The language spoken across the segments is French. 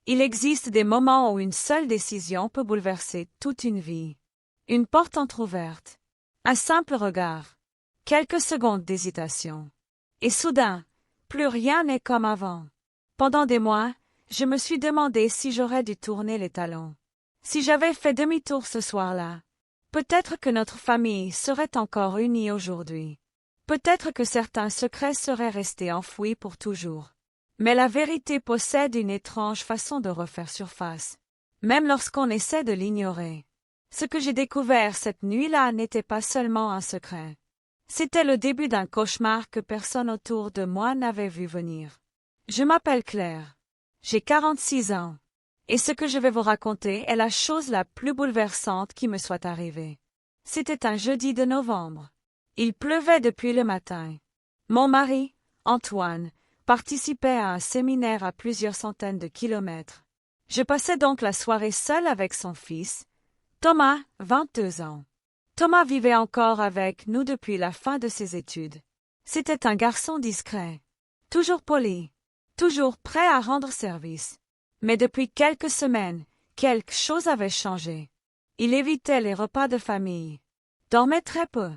Il existe des moments où une seule décision peut bouleverser toute une vie. Une porte entr'ouverte, un simple regard, quelques secondes d'hésitation. Et soudain, plus rien n'est comme avant. Pendant des mois, je me suis demandé si j'aurais dû tourner les talons. Si j'avais fait demi-tour ce soir-là, peut-être que notre famille serait encore unie aujourd'hui. Peut-être que certains secrets seraient restés enfouis pour toujours. Mais la vérité possède une étrange façon de refaire surface, même lorsqu'on essaie de l'ignorer. Ce que j'ai découvert cette nuit-là n'était pas seulement un secret. C'était le début d'un cauchemar que personne autour de moi n'avait vu venir. Je m'appelle Claire. J'ai 46 ans. Et ce que je vais vous raconter est la chose la plus bouleversante qui me soit arrivée. C'était un jeudi de novembre. Il pleuvait depuis le matin. Mon mari, Antoine, participait à un séminaire à plusieurs centaines de kilomètres. Je passais donc la soirée seule avec son fils, Thomas, 22 ans. Thomas vivait encore avec nous depuis la fin de ses études. C'était un garçon discret, toujours poli, toujours prêt à rendre service. Mais depuis quelques semaines, quelque chose avait changé. Il évitait les repas de famille, dormait très peu,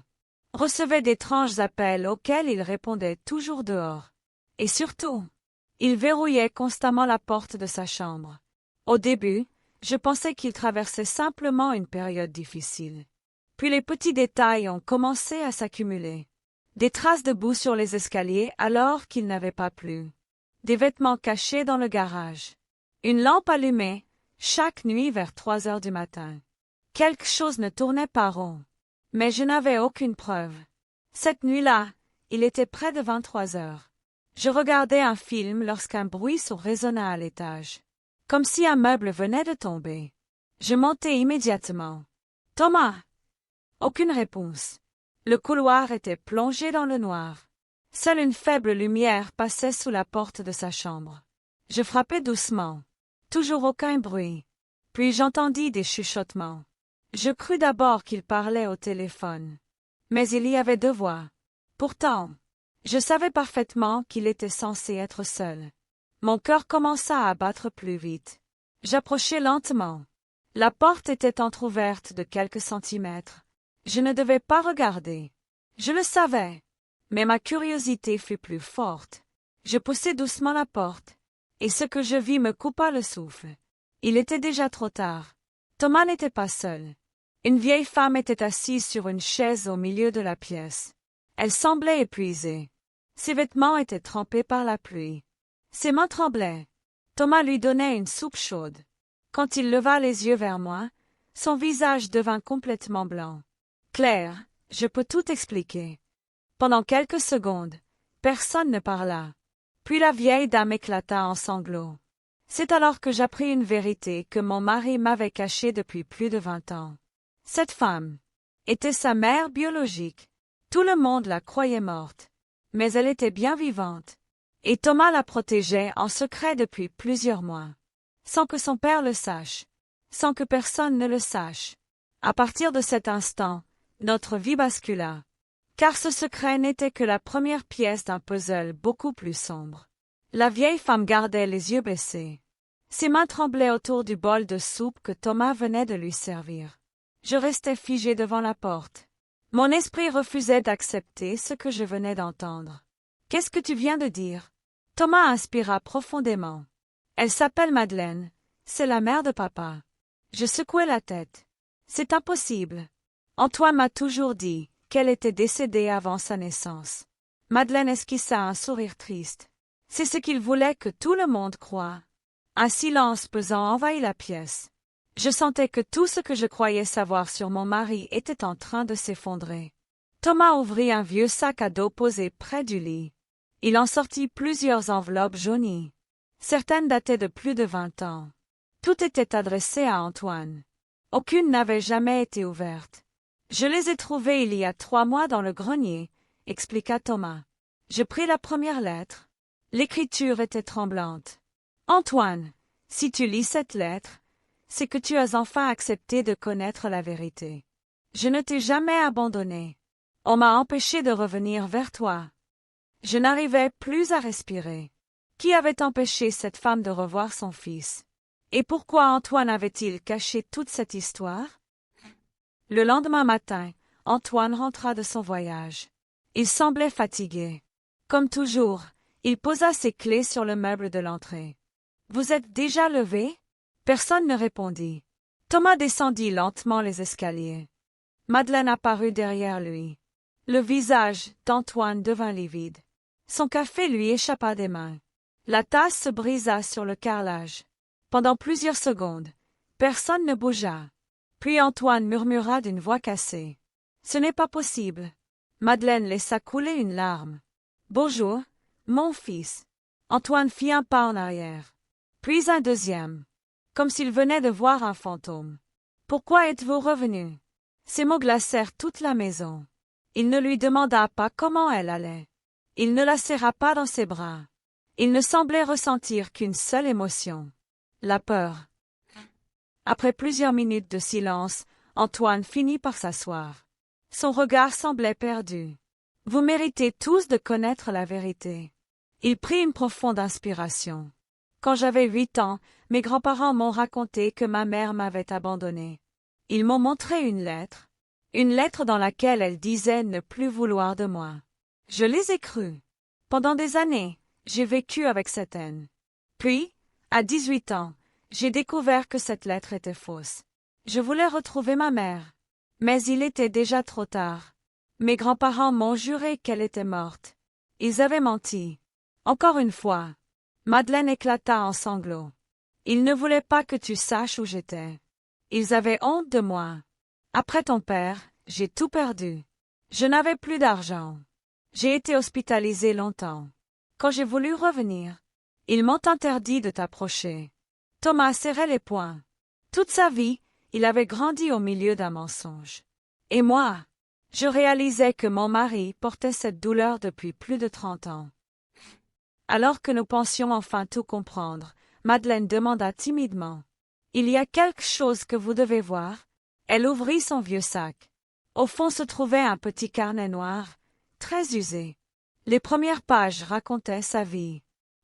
recevait d'étranges appels auxquels il répondait toujours dehors. Et surtout, il verrouillait constamment la porte de sa chambre. Au début, je pensais qu'il traversait simplement une période difficile. Puis les petits détails ont commencé à s'accumuler. Des traces de boue sur les escaliers alors qu'il n'avait pas plu. Des vêtements cachés dans le garage. Une lampe allumée, chaque nuit vers 3 heures du matin. Quelque chose ne tournait pas rond. Mais je n'avais aucune preuve. Cette nuit-là, il était près de 23 heures. Je regardais un film lorsqu'un bruit sourd résonna à l'étage. Comme si un meuble venait de tomber. Je montai immédiatement. « Thomas !» Aucune réponse. Le couloir était plongé dans le noir. Seule une faible lumière passait sous la porte de sa chambre. Je frappai doucement. Toujours aucun bruit. Puis j'entendis des chuchotements. Je crus d'abord qu'il parlait au téléphone. Mais il y avait 2 voix. Pourtant, je savais parfaitement qu'il était censé être seul. Mon cœur commença à battre plus vite. J'approchai lentement. La porte était entr'ouverte de quelques centimètres. Je ne devais pas regarder. Je le savais. Mais ma curiosité fut plus forte. Je poussai doucement la porte. Et ce que je vis me coupa le souffle. Il était déjà trop tard. Thomas n'était pas seul. Une vieille femme était assise sur une chaise au milieu de la pièce. Elle semblait épuisée. Ses vêtements étaient trempés par la pluie. Ses mains tremblaient. Thomas lui donnait une soupe chaude. Quand il leva les yeux vers moi, son visage devint complètement blanc. « Claire, je peux tout expliquer. » Pendant quelques secondes, personne ne parla. Puis la vieille dame éclata en sanglots. C'est alors que j'appris une vérité que mon mari m'avait cachée depuis plus de 20 ans. Cette femme était sa mère biologique. Tout le monde la croyait morte. Mais elle était bien vivante. Et Thomas la protégeait en secret depuis plusieurs mois. Sans que son père le sache. Sans que personne ne le sache. À partir de cet instant, notre vie bascula. Car ce secret n'était que la première pièce d'un puzzle beaucoup plus sombre. La vieille femme gardait les yeux baissés. Ses mains tremblaient autour du bol de soupe que Thomas venait de lui servir. Je restais figé devant la porte. Mon esprit refusait d'accepter ce que je venais d'entendre. « Qu'est-ce que tu viens de dire ?» Thomas inspira profondément. « Elle s'appelle Madeleine. C'est la mère de papa. » Je secouai la tête. « C'est impossible. Antoine m'a toujours dit qu'elle était décédée avant sa naissance. » Madeleine esquissa un sourire triste. C'est ce qu'il voulait que tout le monde croie. Un silence pesant envahit la pièce. Je sentais que tout ce que je croyais savoir sur mon mari était en train de s'effondrer. Thomas ouvrit un vieux sac à dos posé près du lit. Il en sortit plusieurs enveloppes jaunies. Certaines dataient de plus de 20 ans. Tout était adressé à Antoine. Aucune n'avait jamais été ouverte. « Je les ai trouvées il y a 3 mois dans le grenier », expliqua Thomas. Je pris la première lettre. L'écriture était tremblante. « Antoine, si tu lis cette lettre, c'est que tu as enfin accepté de connaître la vérité. Je ne t'ai jamais abandonné. On m'a empêché de revenir vers toi. Je n'arrivais plus à respirer. Qui avait empêché cette femme de revoir son fils? Et pourquoi Antoine avait-il caché toute cette histoire? Le lendemain matin, Antoine rentra de son voyage. Il semblait fatigué. Comme toujours, il posa ses clés sur le meuble de l'entrée. « Vous êtes déjà levé? » Personne ne répondit. Thomas descendit lentement les escaliers. Madeleine apparut derrière lui. Le visage d'Antoine devint livide. Son café lui échappa des mains. La tasse se brisa sur le carrelage. Pendant plusieurs secondes, personne ne bougea. Puis Antoine murmura d'une voix cassée. « Ce n'est pas possible. » Madeleine laissa couler une larme. « Bonjour, mon fils. » Antoine fit un pas en arrière. Puis un deuxième. Comme s'il venait de voir un fantôme. « Pourquoi êtes-vous revenu? » Ces mots glacèrent toute la maison. Il ne lui demanda pas comment elle allait. Il ne la serra pas dans ses bras. Il ne semblait ressentir qu'une seule émotion. La peur. Après plusieurs minutes de silence, Antoine finit par s'asseoir. Son regard semblait perdu. « Vous méritez tous de connaître la vérité. » Il prit une profonde inspiration. « Quand j'avais 8 ans, mes grands-parents m'ont raconté que ma mère m'avait abandonné. Ils m'ont montré une lettre dans laquelle elle disait ne plus vouloir de moi. Je les ai crus. Pendant des années, j'ai vécu avec cette haine. Puis, à 18 ans, j'ai découvert que cette lettre était fausse. Je voulais retrouver ma mère. Mais il était déjà trop tard. Mes grands-parents m'ont juré qu'elle était morte. Ils avaient menti. Encore une fois. » Madeleine éclata en sanglots. « Ils ne voulaient pas que tu saches où j'étais. Ils avaient honte de moi. Après ton père, j'ai tout perdu. Je n'avais plus d'argent. J'ai été hospitalisée longtemps. Quand j'ai voulu revenir, ils m'ont interdit de t'approcher. » Thomas serrait les poings. Toute sa vie, il avait grandi au milieu d'un mensonge. Et moi, je réalisais que mon mari portait cette douleur depuis plus de 30 ans. Alors que nous pensions enfin tout comprendre, Madeleine demanda timidement. « Il y a quelque chose que vous devez voir. » Elle ouvrit son vieux sac. Au fond se trouvait un petit carnet noir, très usé. Les premières pages racontaient sa vie.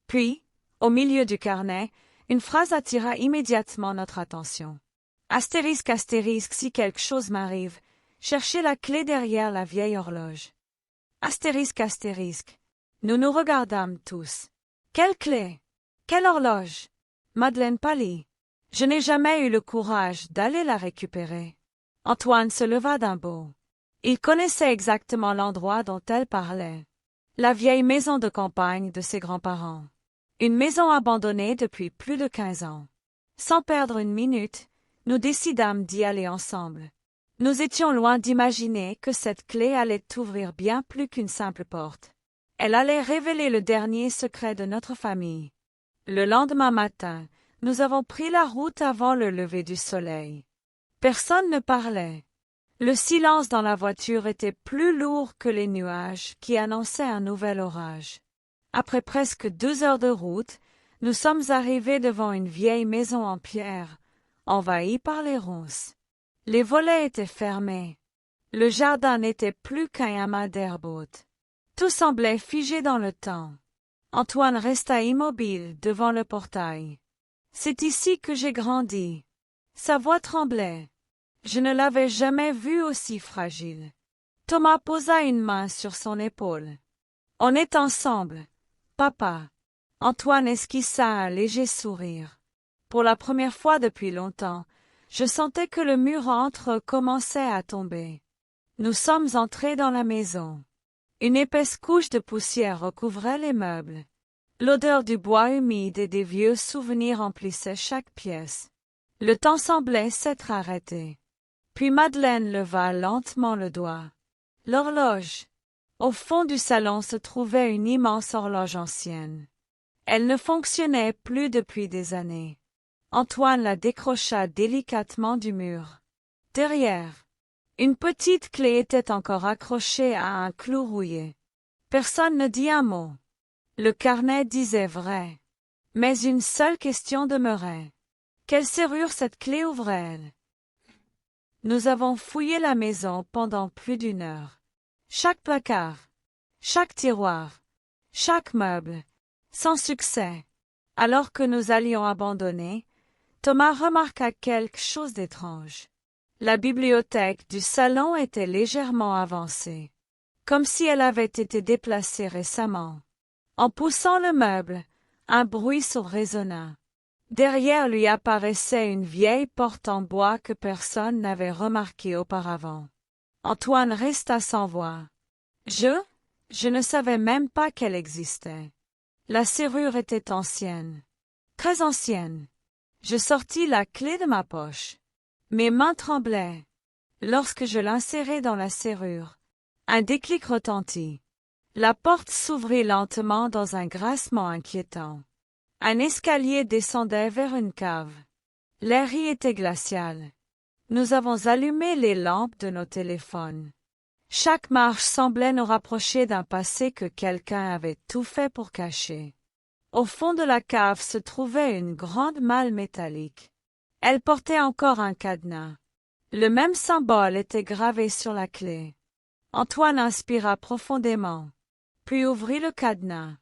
Puis, au milieu du carnet, une phrase attira immédiatement notre attention. Astérisque, astérisque, si quelque chose m'arrive, cherchez la clé derrière la vieille horloge. Astérisque, astérisque. Nous nous regardâmes tous. Quelle clé? Quelle horloge? Madeleine pâlit. Je n'ai jamais eu le courage d'aller la récupérer. Antoine se leva d'un bond. Il connaissait exactement l'endroit dont elle parlait. La vieille maison de campagne de ses grands-parents. Une maison abandonnée depuis plus de 15 ans. Sans perdre une minute, nous décidâmes d'y aller ensemble. Nous étions loin d'imaginer que cette clé allait ouvrir bien plus qu'une simple porte. Elle allait révéler le dernier secret de notre famille. Le lendemain matin, nous avons pris la route avant le lever du soleil. Personne ne parlait. Le silence dans la voiture était plus lourd que les nuages qui annonçaient un nouvel orage. Après presque 2 heures de route, nous sommes arrivés devant une vieille maison en pierre, envahie par les ronces. Les volets étaient fermés. Le jardin n'était plus qu'un amas d'herbe haute. Tout semblait figé dans le temps. Antoine resta immobile devant le portail. « C'est ici que j'ai grandi. » Sa voix tremblait. Je ne l'avais jamais vu aussi fragile. Thomas posa une main sur son épaule. « On est ensemble, papa. » Antoine esquissa un léger sourire. Pour la première fois depuis longtemps, je sentais que le mur entre eux commençait à tomber. Nous sommes entrés dans la maison. Une épaisse couche de poussière recouvrait les meubles. L'odeur du bois humide et des vieux souvenirs emplissait chaque pièce. Le temps semblait s'être arrêté. Puis Madeleine leva lentement le doigt. L'horloge. Au fond du salon se trouvait une immense horloge ancienne. Elle ne fonctionnait plus depuis des années. Antoine la décrocha délicatement du mur. Derrière, une petite clé était encore accrochée à un clou rouillé. Personne ne dit un mot. Le carnet disait vrai. Mais une seule question demeurait. Quelle serrure cette clé ouvrait-elle? Nous avons fouillé la maison pendant plus d'1 heure. Chaque placard, chaque tiroir, chaque meuble, sans succès. Alors que nous allions abandonner, Thomas remarqua quelque chose d'étrange. La bibliothèque du salon était légèrement avancée, comme si elle avait été déplacée récemment. En poussant le meuble, un bruit sourd résonna. Derrière lui apparaissait une vieille porte en bois que personne n'avait remarquée auparavant. Antoine resta sans voix. Je ne savais même pas qu'elle existait. La serrure était ancienne, très ancienne. Je sortis la clé de ma poche. Mes mains tremblaient. Lorsque je l'insérai dans la serrure, un déclic retentit. La porte s'ouvrit lentement dans un grincement inquiétant. Un escalier descendait vers une cave. L'air y était glacial. Nous avons allumé les lampes de nos téléphones. Chaque marche semblait nous rapprocher d'un passé que quelqu'un avait tout fait pour cacher. Au fond de la cave se trouvait une grande malle métallique. Elle portait encore un cadenas. Le même symbole était gravé sur la clé. Antoine inspira profondément, puis ouvrit le cadenas.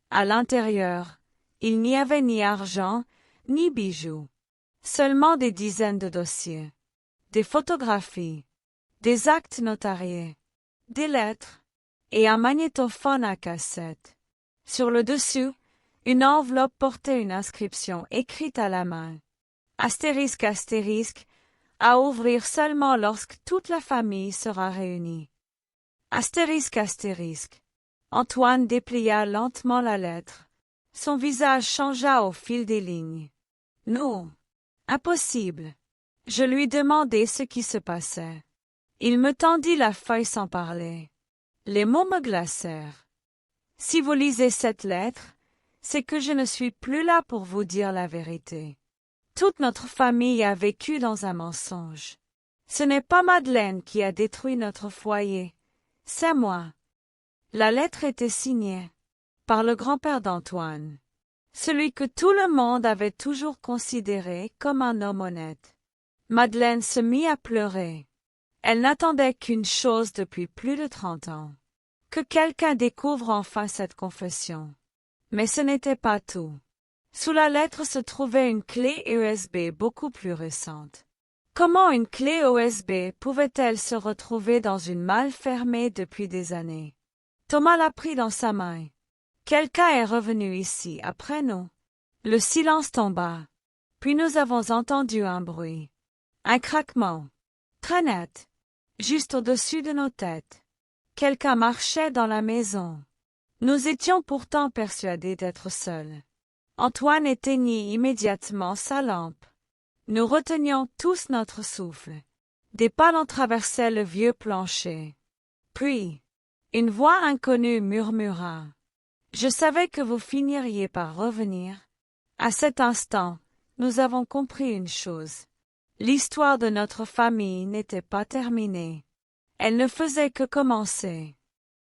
À l'intérieur, il n'y avait ni argent, ni bijoux. Seulement des dizaines de dossiers, des photographies, des actes notariés, des lettres et un magnétophone à cassette. Sur le dessus, une enveloppe portait une inscription écrite à la main. Astérisque astérisque, à ouvrir seulement lorsque toute la famille sera réunie. Astérisque astérisque. Antoine déplia lentement la lettre. Son visage changea au fil des lignes. Non. Impossible. Je lui demandai ce qui se passait. Il me tendit la feuille sans parler. Les mots me glacèrent. Si vous lisez cette lettre, c'est que je ne suis plus là pour vous dire la vérité. Toute notre famille a vécu dans un mensonge. Ce n'est pas Madeleine qui a détruit notre foyer, c'est moi. La lettre était signée par le grand-père d'Antoine, celui que tout le monde avait toujours considéré comme un homme honnête. Madeleine se mit à pleurer. Elle n'attendait qu'une chose depuis plus de 30 ans. Que quelqu'un découvre enfin cette confession. Mais ce n'était pas tout. Sous la lettre se trouvait une clé USB beaucoup plus récente. Comment une clé USB pouvait-elle se retrouver dans une malle fermée depuis des années? Thomas la prit dans sa main. Quelqu'un est revenu ici après nous. Le silence tomba. Puis nous avons entendu un bruit. Un craquement. Très net. Juste au-dessus de nos têtes. Quelqu'un marchait dans la maison. Nous étions pourtant persuadés d'être seuls. Antoine éteignit immédiatement sa lampe. Nous retenions tous notre souffle. Des pas en traversaient le vieux plancher. Puis, une voix inconnue murmura. « Je savais que vous finiriez par revenir. » À cet instant, nous avons compris une chose. L'histoire de notre famille n'était pas terminée. Elle ne faisait que commencer.